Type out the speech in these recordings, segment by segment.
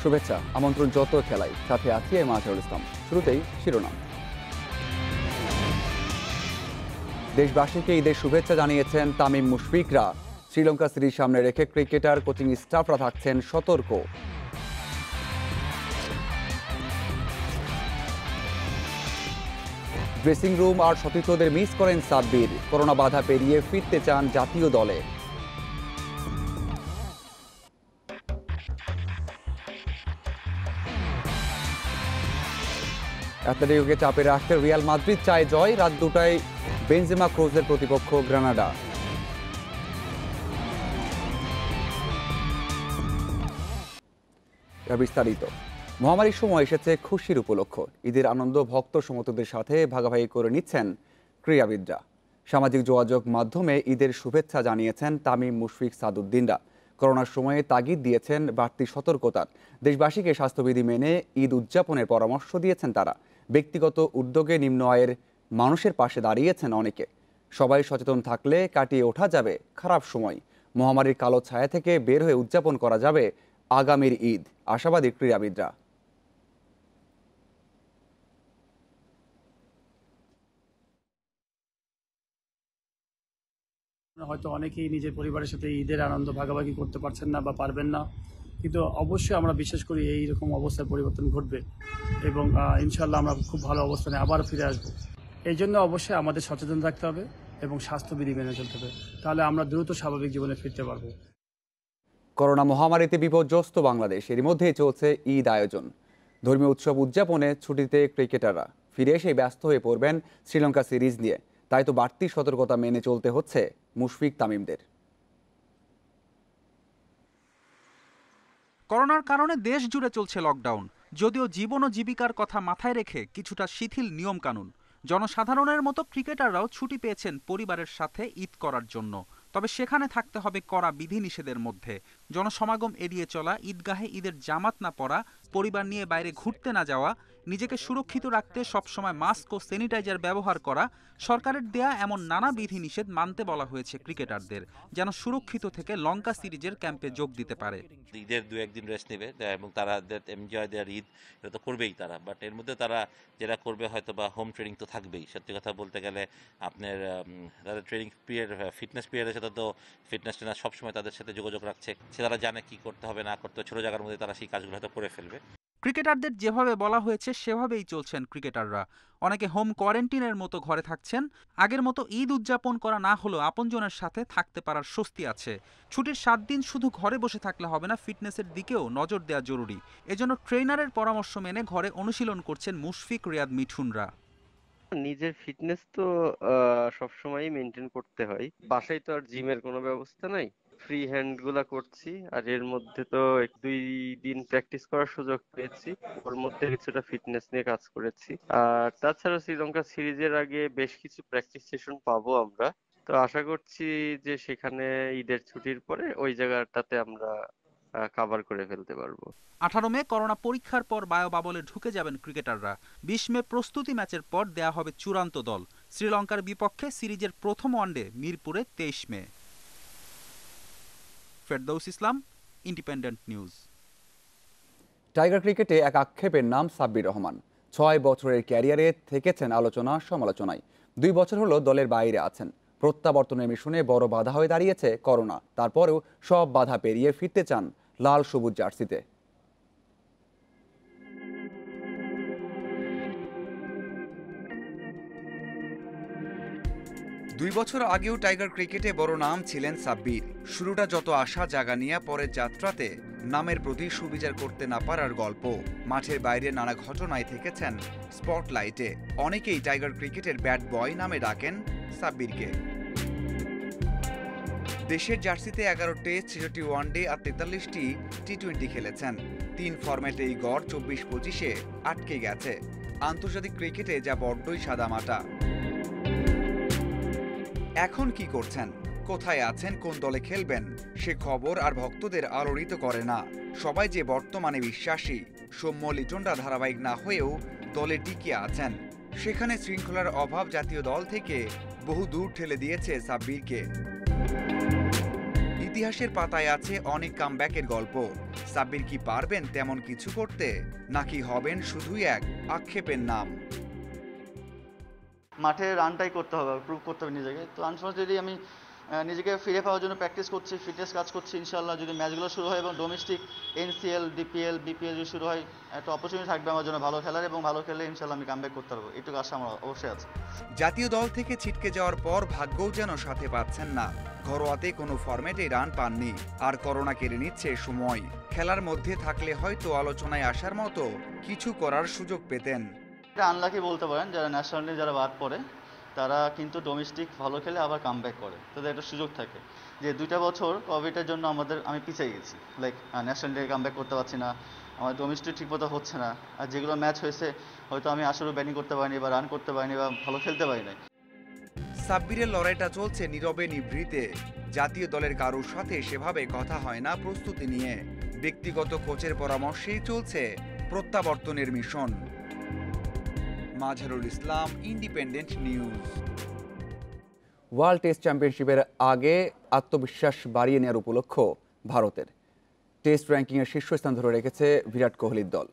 শুভেচ্ছা, আমন্ত্রণ যত খেলাই, সাথে আছি আমি মাজহারুল ইসলাম। শুরুতেই শিরোনাম। দেশবাসীকে ঈদের শুভেচ্ছা জানিয়েছেন তামিম মুশফিকরা। শ্রীলঙ্কা সিরিজ সামনে রেখে ক্রিকেটার, কোচিং স্টাফরা থাকছেন সতর্ক। ড্রেসিং রুম আর সতীর্থদের মিস করেন সাব্বির। করোনা বাধা পেরিয়ে ফিরতে চান জাতীয় দলে। অ্যাটলেটিকোকে চাপে রাখতে রিয়াল মাদ্রিদ চায় জয়। রাত 2টায় বেনজেমা ক্রুজের প্রতিপক্ষ গ্রানাডা। বিস্তারিত। মহামারীর সময় এসেছে খুশির উপলক্ষ। ঈদের আনন্দ ভক্ত সমর্থকদের সাথে ভাগাভাগি করে নিচ্ছেন ক্রীড়াবিদরা। সামাজিক যোগাযোগ মাধ্যমে ঈদের শুভেচ্ছা জানিয়েছেন তামিম, মুশফিক, সাদউদ্দিনরা। করোনার সময়ে তাগিদ দিয়েছেন বাড়তি সতর্কতার। দেশবাসীকে স্বাস্থ্যবিধি মেনে ঈদ উদযাপনের পরামর্শ দিয়েছেন তারা। ব্যক্তিগত উদ্যোগে নিম্ন আয়ের মানুষের পাশে দাঁড়িয়েছেন অনেকে। সবাই সচেতন থাকলে কাটিয়ে ওঠা যাবে খারাপ সময়। মহামারীর কালো ছায়া থেকে বের হয়ে উদযাপন করা যাবে আগামীর ঈদ, আশাবাদী ক্রীড়াবিদরা। হয়তো অনেকেই নিজের পরিবারের সাথে ঈদের আনন্দ ভাগাভাগি করতে পারছেন না বা পারবেন না, কিন্তু অবশ্যই আমরা বিশ্বাস করি এইরকম অবস্থার পরিবর্তন ঘটবে এবং ইনশাল্লাহ আমরা খুব ভালো অবস্থানে আবার ফিরে আসবো। এই জন্য অবশ্যই আমাদের সচেতন থাকতে হবে এবং স্বাস্থ্যবিধি মেনে চলতে হবে, তাহলে আমরা দ্রুত স্বাভাবিক জীবনে ফিরতে পারবো। করোনা মহামারীতে বিপর্যস্ত বাংলাদেশ, এর মধ্যেই চলছে ঈদ আয়োজন। ধর্মীয় উৎসব উদযাপনে ছুটিতে ক্রিকেটাররা ফিরে এসে ব্যস্ত হয়ে পড়বেন শ্রীলঙ্কা সিরিজ নিয়ে। তাই তো বাড়তি সতর্কতা মেনে চলতে হচ্ছে মুশফিক, তামিমদের। করোনার কারণে দেশ জুড়ে চলছে লকডাউন। যদিও জীবন ও জীবিকার কথা মাথায় রেখে কিছুটা শিথিল নিয়মকানুন, জনসাধারণের মতো ক্রিকেটাররাও ছুটি পেয়েছেন পরিবারের সাথে ঈদ করার জন্য। তবে সেখানে থাকতে হবে কড়া বিধিনিষেধের মধ্যে। জনসমাগম এড়িয়ে চলা, ঈদগাহে ঈদের জামাত না পরা, পরিবার নিয়ে বাইরে ঘুরতে না যাওয়া, নিজেকে সুরক্ষিত রাখতে সবসময় মাস্ক ও স্যানিটাইজার ব্যবহার করা, সরকারের দেয়া এমন নানা বিধিনিষেধ মানতে বলা হয়েছে ক্রিকেটারদের, যেন সুরক্ষিত থেকে লঙ্কা সিরিজের ক্যাম্পে যোগ দিতে পারে। ঈদের 2-1 দিন রেস্ট নেবে এবং তারা এনজয় দেয়ার ঈদ, এটা তো করবেই তারা, বাট এর মধ্যে তারা যেটা করবে হয়তো বা হোম ট্রেনিং তো থাকবেই। সত্যি কথা বলতে গেলে আপনার তাদের ট্রেনিং পিরিয়ড, ফিটনেস পিরিয়ডের সাথে তো ফিটনেস ট্রেনার সবসময় তাদের সাথে যোগাযোগ রাখছে, তারা জানে কি করতে হবে না করতে হবে। ছোট জায়গার মধ্যে তারা সেই কাজগুলো হয়তো করে ফেলবে। ক্রিকেটারদের যেভাবে বলা হয়েছে সেভাবেই চলছেন ক্রিকেটাররা। অনেকে হোম কোয়ারেন্টিনের মতো ঘরে থাকছেন। আগের মতো ঈদ উদযাপন করা না হলেও আপনজনের সাথে থাকতে পারার স্বস্তি আছে। ছুটির 7 দিন শুধু ঘরে বসে থাকলে হবে না, ফিটনেসের দিকেও নজর দেওয়া জরুরি। এজন্য ট্রেনারের পরামর্শ মেনে ঘরে অনুশীলন করছেন মুশফিক, রিয়াদ, মিঠুনরা। নিজের ফিটনেস তো সবসময়ই মেনটেন করতে হয়। বাসায় তো আর জিমের কোনো ব্যবস্থা নাই, ফ্রি হ্যান্ড গুলা করছি। আর এর মধ্যে তো 2 দিন প্র্যাকটিস করার সুযোগ পেয়েছি, ওর মধ্যে কিছুটা ফিটনেস নিয়ে কাজ করেছি। আর তাছাড়া শ্রীলঙ্কা সিরিজের আগে বেশ কিছু প্র্যাকটিস সেশন পাবো আমরা, তো আশা করছি যে সেখানে ঈদের ছুটির পরে ওই জায়গাটাতে আমরা কভার করে ফেলতে পারবো। 18 মে করোনা পরীক্ষার পর বায়োবাবলে ঢুকে যাবেন ক্রিকেটাররা। 20 মে প্রস্তুতি ম্যাচের পর দেয়া হবে চূড়ান্ত দল। শ্রীলঙ্কার বিপক্ষে সিরিজের প্রথম ওয়ানডে মিরপুরে 23 মে। ফেরদৌস ইসলাম, ইন্ডিপেন্ডেন্ট নিউজ। টাইগার ক্রিকেটে এক আক্ষেপের নাম সাব্বির রহমান। 6 বছরের ক্যারিয়ারে থেকেছেন আলোচনা সমালোচনায়। 2 বছর হলো দলের বাইরে আছেন। প্রত্যাবর্তনের মিশনে বড় বাধা হয়ে দাঁড়িয়েছে করোনা। তারপরেও সব বাধা পেরিয়ে ফিরতে চান লাল সবুজ জার্সিতে। 2 বছর আগেও টাইগার ক্রিকেটে বড় নাম ছিলেন সাব্বির। শুরুটা যত আশা জাগানিয়া, পরের যাত্রাতে নামের প্রতি সুবিচার করতে না পারার গল্প। মাঠের বাইরে নানা ঘটনায় থেকেছেন স্পটলাইটে। অনেকেই টাইগার ক্রিকেটের ব্যাট বয় নামে ডাকেন সাব্বিরকে। দেশের জার্সিতে 11 টেস্ট, 66 ওয়ানডে আর 43টি টি-20 খেলেছেন। 3 ফরম্যাটে এই গড় 24-25-এ আটকে গেছে। আন্তর্জাতিক ক্রিকেটে যা বড্ডই সাদামাটা। এখন কি করছেন? কোথায় আছেন, কোন দলে খেলবেন সে খবর আর ভক্তদের আলোড়িত করে না। সবাই যে বর্তমানে বিশ্বাসী, সৌম্য লিটনরা ধারাবাহিক না হয়েও দলে টিকে আছেন। সেখানে শৃঙ্খলার অভাব জাতীয় দল থেকে বহু দূর ঠেলে দিয়েছে সাব্বিরকে। ইতিহাসের পাতায় আছে অনেক কামব্যাকের গল্প। সাব্বির কি পারবেন তেমন কিছু করতে, নাকি হবেন শুধুই এক আক্ষেপের নাম? মাঠে রানটাই করতে হবে, প্রুভ করতে হবে নিজেকে। তো আনফর্চুনেটলি আমি নিজেকে ফিরে পাওয়ার জন্য প্র্যাকটিস করছি, ফিটনেস কাজ করছি। ইনশাল্লাহ যদি ম্যাচগুলো শুরু হয় এবং ডোমেস্টিক এনসিএল, ডিপিএল, বিপিএল যদি শুরু হয়, একটা অপরচুনিটি থাকবে আমার জন্য ভালো খেলার, এবং ভালো খেলে ইনশাল্লাহ আমি কামব্যাক করতে পারবো, এটুকু আশা আমার অবশ্যই আছে। জাতীয় দল থেকে ছিটকে যাওয়ার পর ভাগ্যও যেন সাথে পাচ্ছেন না। ঘরোয়াতে কোনো ফরম্যাটে রান পাননি, আর করোনা কেড়ে নিচ্ছে সময়। খেলার মধ্যে থাকলে হয়তো আলোচনায় আসার মতো কিছু করার সুযোগ পেতেন। এটা আনলাকি বলতে পারেন, যারা ন্যাশনালি যারা বাদ পড়ে তারা কিন্তু ডোমেস্টিক ভালো খেলে আবার কামব্যাক করে, তাদের একটা সুযোগ থাকে। যে 2টা বছর কোভিডের জন্য আমি পিছিয়ে গেছি, লাইক ন্যাশনাল লিগে কামব্যাক করতে পারছি না, আমার ডোমেস্টিক ঠিকমতো হচ্ছে না, আর যেগুলো ম্যাচ হয়েছে হয়তো আমি আসলে ব্যাটিং করতে পারিনি বা রান করতে পারিনি বা ভালো খেলতে পারিনি। সাব্বিরের লড়াইটা চলছে নীরবে নিভৃতে। জাতীয় দলের কারোর সাথে সেভাবে কথা হয় না প্রস্তুতি নিয়ে। ব্যক্তিগত কোচের পরামর্শেই চলছে প্রত্যাবর্তনের mission. Mazharul Islam, independent news. World test চ্যাম্পিয়নশিপের আগে আত্মবিশ্বাস বাড়িয়ে নেওয়ার উপলক্ষ ভারতের। টেস্ট র্যাঙ্কিংয়ের শীর্ষস্থান ধরে রেখেছে বিরাট কোহলির দল।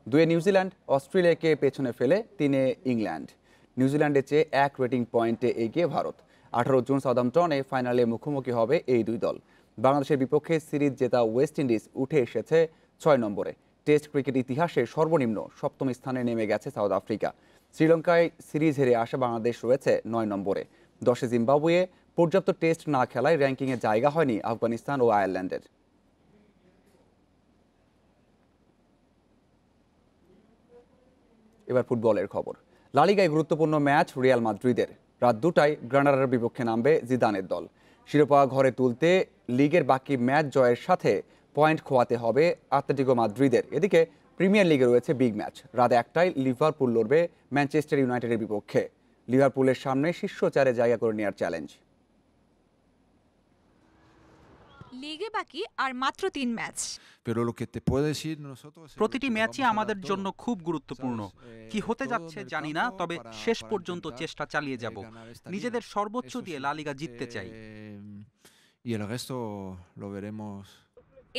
2-এ নিউজিল্যান্ড, অস্ট্রেলিয়াকে পেছনে ফেলে 3-এ ইংল্যান্ড। নিউজিল্যান্ডের চেয়ে 1 রেটিং পয়েন্টে এগিয়ে ভারত। 18 জুন সাউদাম্পটনে ফাইনালে মুখোমুখি হবে এই দুই দল। বাংলাদেশের বিপক্ষে সিরিজ জেতা ওয়েস্ট ইন্ডিজ উঠে এসেছে 6 নম্বরে। টেস্ট ক্রিকেট ইতিহাসে সর্বনিম্ন 7ম স্থানে নেমে গেছে সাউথ আফ্রিকা। শ্রীলঙ্কায় সিরিজ হেরে আসা বাংলাদেশ রয়েছে 9 নম্বরে। 10-এ জিম্বাবুয়ে পর্যাপ্ত টেস্ট না খেলায় র্যাঙ্কিংয়ে জায়গা হয়নি আফগানিস্তান ও আয়ারল্যান্ডের। এবার ফুটবলের খবর। লা লিগায় গুরুত্বপূর্ণ ম্যাচ রিয়াল মাদ্রিদের। রাত 2টায় গ্রানাডার বিপক্ষে নামবে জিদানের দল। শিরোপা ঘরে তুলতে লিগের বাকি ম্যাচ জয়ের সাথে পয়েন্ট খোয়াতে হবে আতলেটিকো মাদ্রিদের। এদিকে প্রিমিয়ার লিগে রয়েছে বিগ ম্যাচ। রাত 1টায় লিভারপুল লড়বে ম্যানচেস্টার ইউনাইটেডের বিপক্ষে। লিভারপুলের সামনে শীর্ষ 4-এ জায়গা করে নেওয়ার চ্যালেঞ্জ। লিগে বাকি আর মাত্র 3 ম্যাচ। প্রতিটি ম্যাচই আমাদের জন্য খুব গুরুত্বপূর্ণ। কি হতে যাচ্ছে জানি না, তবে শেষ পর্যন্ত চেষ্টা চালিয়ে যাব। নিজেদের সর্বোচ্চ দিয়ে লা লিগা জিততে চাই।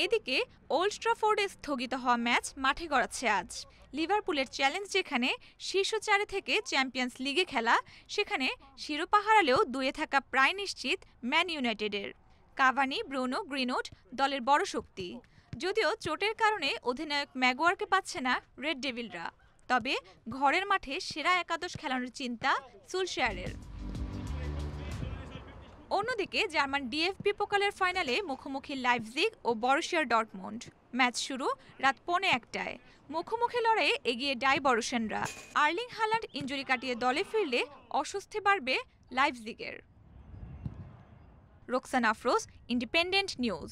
এদিকে ওল্ড ট্রাফোর্ডে স্থগিত হওয়া ম্যাচ মাঠে গড়াচ্ছে আজ। লিভারপুলের চ্যালেঞ্জ যেখানে শীর্ষ 4-এ থেকে চ্যাম্পিয়ন্স লিগে খেলা, সেখানে শিরোপা হারালেও 2-এ থাকা প্রায় নিশ্চিত ম্যান ইউনাইটেডের। কাভানি, ব্রুনো, গ্রিনউড দলের বড় শক্তি। যদিও চোটের কারণে অধিনায়ক ম্যাগুয়ারকে পাচ্ছে না রেড ডেভিলরা, তবে ঘরের মাঠে সেরা একাদশ খেলানোর চিন্তা সুলশায়ারের। অন্যদিকে জার্মান ডিএফবি পোকালের ফাইনালে মুখোমুখি লাইপজিগ ও বরুসিয়া ডর্টমুন্ড। ম্যাচ শুরু রাত 1:45। মুখোমুখি লড়াইয়ে এগিয়ে বরুসিয়ানরা। আর্লিং হাল্যান্ড ইনজুরি কাটিয়ে দলে ফিরলে অস্বস্তি বাড়বে লাইপজিগের। Roksana Afroz, Independent News.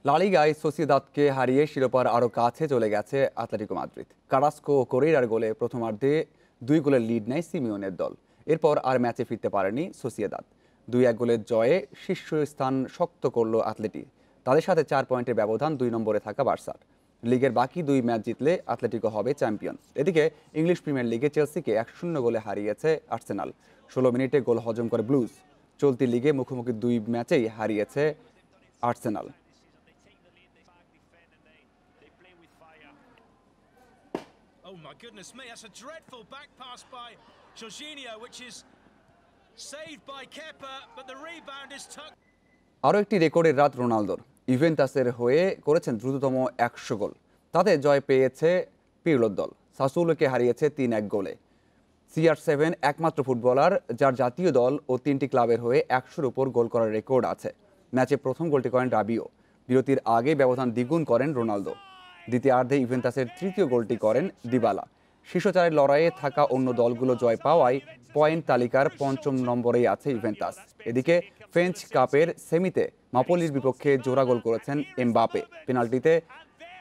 La লিগায় সোসিয়েদাদকে হারিয়ে শিরোপার আরও কাছে চলে গেছে আতলেটিকো মাদ্রিদ। কারাস্কো ও কোরেরার গোলে প্রথমার্ধে 2 গোলের লিড নেয় সিমিওনের দল। এরপর আর ম্যাচে ফিরতে পারেনি সোসিয়েদাদ। 2-1 গোলের জয়ে শীর্ষস্থান শক্ত করল আতলেটি। তাদের সাথে 4 পয়েন্টের ব্যবধান 2 নম্বরে থাকা বার্সার। লিগের বাকি 2 ম্যাচ জিতলে আতলেটিকো হবে চ্যাম্পিয়ন। এদিকে ইংলিশ প্রিমিয়ার লিগে চেলসিকে 1-0 গোলে হারিয়েছে আর্সেনাল। 16 মিনিটে গোল হজম করে ব্লুজ। চলতি লিগে মুখোমুখি 2 ম্যাচেই হারিয়েছে Arsenal. Oh my goodness me, that's a dreadful back pass by Jorginho, which is saved by Kepa, but the rebound is tucked. আরও একটি রেকর্ডের রাত রোনালদোর। ইভেন্টাসের হয়ে করেছেন দ্রুততম 100 গোল। তাতে জয় পেয়েছে পিরলোর দল। সাসুলোকে হারিয়েছে 3-1 গোলে। CR7 একমাত্র ফুটবলার যার জাতীয় দল ও 3টি ক্লাবের হয়ে 100-র উপর গোল করার রেকর্ড আছে। ম্যাচে প্রথম গোলটি করেন রাবিও। বিরতির আগে ব্যবধান দ্বিগুণ করেন রোনালদো। দ্বিতীয়ার্ধে ইভেন্টাসের তৃতীয় গোলটি করেন দিবালা। শীর্ষ 4-এর লড়াইয়ে থাকা অন্য দলগুলো জয় পাওয়ায় পয়েন্ট তালিকার 5ম নম্বরেই আছে ইভেন্টাস। এদিকে ফ্রেঞ্চ কাপের সেমিতে মাপোলির বিপক্ষে জোড়া গোল করেছেন এমবাপে। পেনাল্টিতে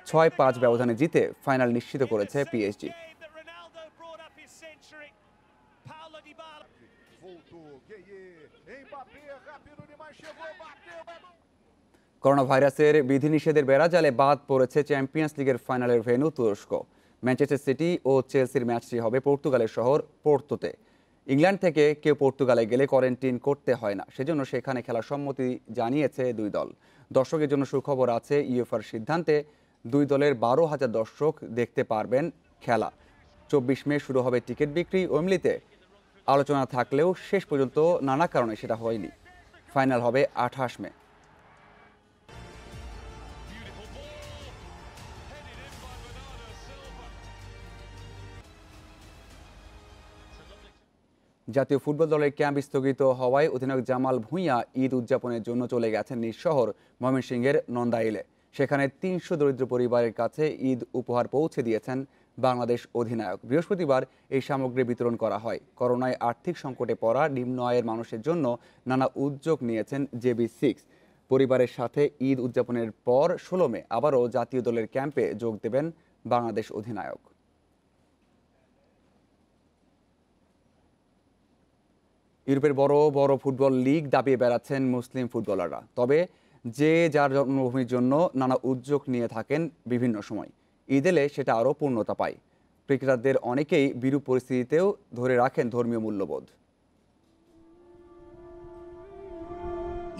6-5 ব্যবধানে জিতে ফাইনাল নিশ্চিত করেছে PSG. Ronaldo brought up his century. Paulo Dybala. Corona ভাইরাসের বিধিনিষেধের বেড়াজালে বাদ পড়েছে চ্যাম্পিয়ন্স লিগের ফাইনালের ভেন্যু তুরস্ক। ম্যানচেস্টার সিটি ও চেলসির ম্যাচটি হবে পর্তুগালের শহর পোর্তোতে। ইংল্যান্ড থেকে কেউ পর্তুগালে গেলে কোয়ারেন্টিন করতে হয় না, সেজন্য সেখানে খেলার সম্মতি জানিয়েছে দুই দল। দর্শকের জন্য সুখবর আছে, ইউএফার সিদ্ধান্তে দুই দলের 12,000 দর্শক দেখতে পারবেন খেলা। 24 মে শুরু হবে টিকিট বিক্রি। ওয়েম্বলিতে আলোচনা থাকলেও শেষ পর্যন্ত নানা কারণে সেটা হয়নি। ফাইনাল হবে 28 মে। জাতীয় ফুটবল দলের ক্যাম্প স্থগিত হওয়ায় অধিনায়ক জামাল ভুঁইয়া ঈদ উদযাপনের জন্য চলে গেছেন নিজ শহর ময়মনসিংহের নন্দাইলে। সেখানে 300 দরিদ্র পরিবারের কাছে ঈদ উপহার পৌঁছে দিয়েছেন বাংলাদেশ অধিনায়ক। বৃহস্পতিবার এই সামগ্রী বিতরণ করা হয়। করোনায় আর্থিক সংকটে পড়া নিম্ন আয়ের মানুষের জন্য নানা উদ্যোগ নিয়েছেন JB6। পরিবারের সাথে ঈদ উদযাপনের পর 16 মে আবারও জাতীয় দলের ক্যাম্পে যোগ দেবেন বাংলাদেশ অধিনায়ক। ইউরোপের বড় বড় ফুটবল লিগ দাবিয়ে বেড়াচ্ছেন মুসলিম ফুটবলাররা। তবে যে যার জন্মভূমির জন্য নানা উদ্যোগ নিয়ে থাকেন বিভিন্ন সময়। ঈদ এলে সেটা আরও পূর্ণতা পায়। ক্রিকেটারদের অনেকেই বিরূপ পরিস্থিতিতেও ধরে রাখেন ধর্মীয় মূল্যবোধ।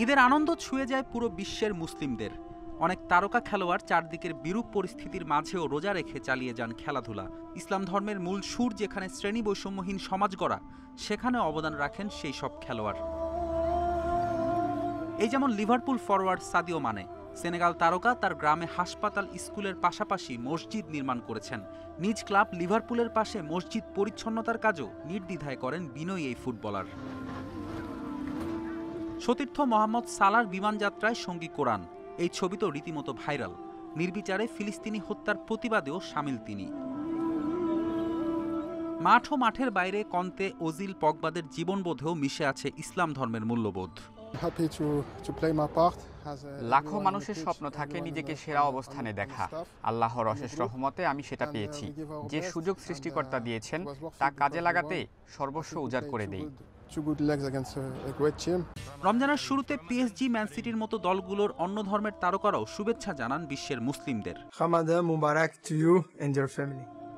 ঈদের আনন্দ ছুঁয়ে যায় পুরো বিশ্বের মুসলিমদের। অনেক তারকা খেলোয়াড় চারদিকের বিরূপ পরিস্থিতির মাঝেও রোজা রেখে চালিয়ে যান খেলাধুলা। ইসলাম ধর্মের মূল সুর যেখানে শ্রেণী বৈষম্যহীন সমাজ গড়া, সেখানে অবদান রাখেন সেই সব খেলোয়াড়। এই যেমন Liverpool forward Sadio Mane. Senegal তারকা তার গ্রামে হাসপাতাল, স্কুলের পাশাপাশি মসজিদ নির্মাণ করেছেন। নিজ ক্লাব লিভারপুলের পাশে মসজিদ পরিচ্ছন্নতার কাজও নির্দ্বিধায় করেন বিনয়ী এই ফুটবলার। সতীর্থ মোহাম্মদ সালার বিমানযাত্রায় সঙ্গী কোরআন, এই ছবি তো রীতিমতো ভাইরাল। নির্বিচারে ফিলিস্তিনি হত্যার প্রতিবাদেও সামিল তিনি। মাঠ ও মাঠের বাইরে কন্তে, ওজিল, পগবাদের জীবনবোধেও মিশে আছে ইসলাম ধর্মের মূল্যবোধ। লাখো মানুষের স্বপ্ন থাকে নিজেকে সেরা অবস্থানে দেখা। আল্লাহর অশেষ রহমতে আমি সেটা পেয়েছি। যে সুযোগ সৃষ্টিকর্তা দিয়েছেন তা কাজে লাগাতে সর্বস্ব উজাড় করে দেই। রমজানের শুরুতে পিএসজি, ম্যান সিটির মতো দলগুলোর অন্য ধর্মের তারকারাও শুভেচ্ছা জানান বিশ্বের মুসলিমদের।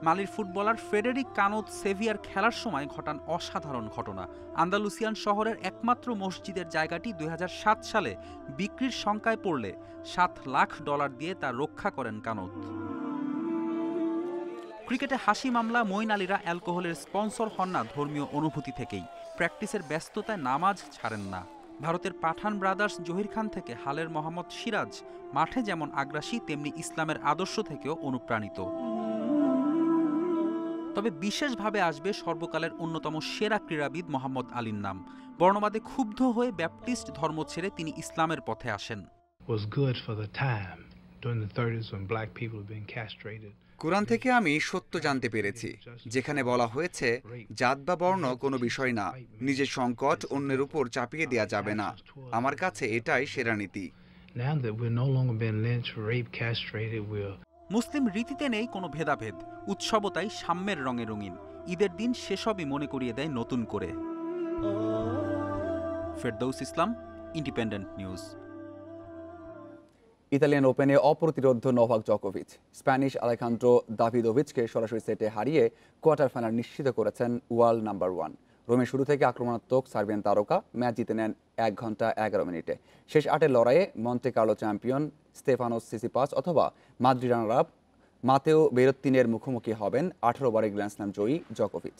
মালির ফুটবলার ফ্রেডেরিক কানোত সেভিয়ার খেলার সময় ঘটান অসাধারণ ঘটনা। আন্দালুসিয়ান শহরের একমাত্র মসজিদের জায়গাটি 2007 সালে বিক্রির শঙ্কায় পড়লে $7 লাখ দিয়ে তা রক্ষা করেন কানোত। ক্রিকেটে হাসি মামলা, মঈন আলীরা অ্যালকোহলের স্পন্সর হন না ধর্মীয় অনুভূতি থেকেই। প্র্যাকটিসের ব্যস্ততায় নামাজ ছাড়েন না। ভারতের পাঠান ব্রাদার্স জহির খান থেকে হালের মোহাম্মদ সিরাজ মাঠে যেমন আগ্রাসী, তেমনি ইসলামের আদর্শ থেকেও অনুপ্রাণিত। তবে বিশেষভাবে আসবে সর্বকালের অন্যতম সেরা ক্রীড়াবিদ মোহাম্মদ আলীর নাম। বর্ণবাদে ক্ষুব্ধ হয়ে ব্যাপটিস্ট ধর্ম ছেড়ে তিনি ইসলামের পথে আসেন। কোরআন থেকে আমি সত্য জানতে পেরেছি, যেখানে বলা হয়েছে জাত বা বর্ণ কোনো বিষয় না, নিজের সংকট অন্যের উপর চাপিয়ে দেওয়া যাবে না। আমার কাছে এটাই সেরা নীতি। মুসলিম রীতিতে নেই কোনো ভেদাভেদ, উৎসবও তাই সাম্যের রঙে রঙিন। ঈদের দিন সেসবই মনে করিয়ে দেয় নতুন করে। ফেরদৌস ইসলাম, ইন্ডিপেন্ডেন্ট নিউজ। ইতালিয়ান ওপেনে অপ্রতিরোধ্য নোভাক জকোভিচ স্প্যানিশ আলেখান্দ্রো দাভিদোভিচকে সরাসরি সেটে হারিয়ে কোয়ার্টার ফাইনাল নিশ্চিত করেছেন ওয়ার্ল্ড নাম্বার 1। রোমে শুরু থেকে আক্রমণাত্মক সার্বিয়ান তারকা ম্যাচ জিতে নেন 1 ঘন্টা 11 মিনিটে। শেষ 8 লড়াইয়ে মন্তে কার্লো চ্যাম্পিয়ন স্তেফানোস সিসিপাস অথবা মাদ্রিদ রানার আপ মাতেও বেরোত্তিনের মুখোমুখি হবেন 18 বারের গ্র্যান্ড স্ল্যাম জয়ী জকোভিচ।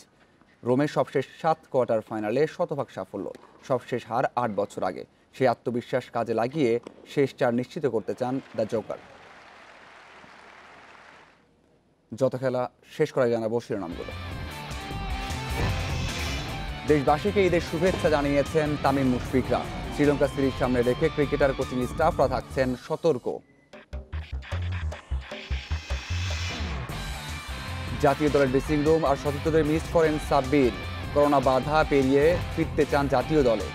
রোমের সবশেষ 7 কোয়ার্টার ফাইনালে শতভাগ সাফল্য, সবশেষ হার 8 বছর আগে। সেই আত্মবিশ্বাস কাজে লাগিয়ে শেষ 4 নিশ্চিত করতে চান দ্য জোকার। যত খেলা শেষ করা জানাবো শিরোনামগুলো। দেশবাসীকে ঈদের শুভেচ্ছা জানিয়েছেন তামিম মুশফিকরা। শ্রীলঙ্কা সিরিজ সামনে রেখে ক্রিকেটার, কোচিং স্টাফরা থাকছেন সতর্ক। জাতীয় দলের ড্রেসিং রুম আর সতীর্থদের মিস করেন সাব্বির। করোনা বাধা পেরিয়ে ফিরতে চান জাতীয় দলে।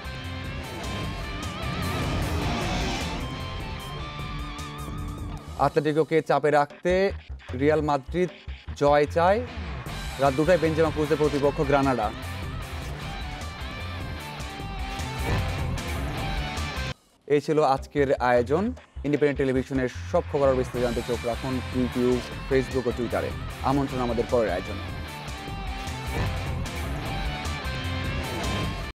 আতলেটিকোকে চাপে রাখতে রিয়াল মাদ্রিদ জয় চায়। রাত 2টায় বেনজেমা ক্রুজের প্রতিপক্ষ গ্রানাডা। এই ছিল আজকের আয়োজন। ইন্ডিপেন্ডেন্ট টেলিভিশনের সব খবর বিস্তারিত জানতে চোখ রাখুন ইউটিউব, ফেসবুক ও টুইটারে। আমন্ত্রণ আমাদের পরের আয়োজনে।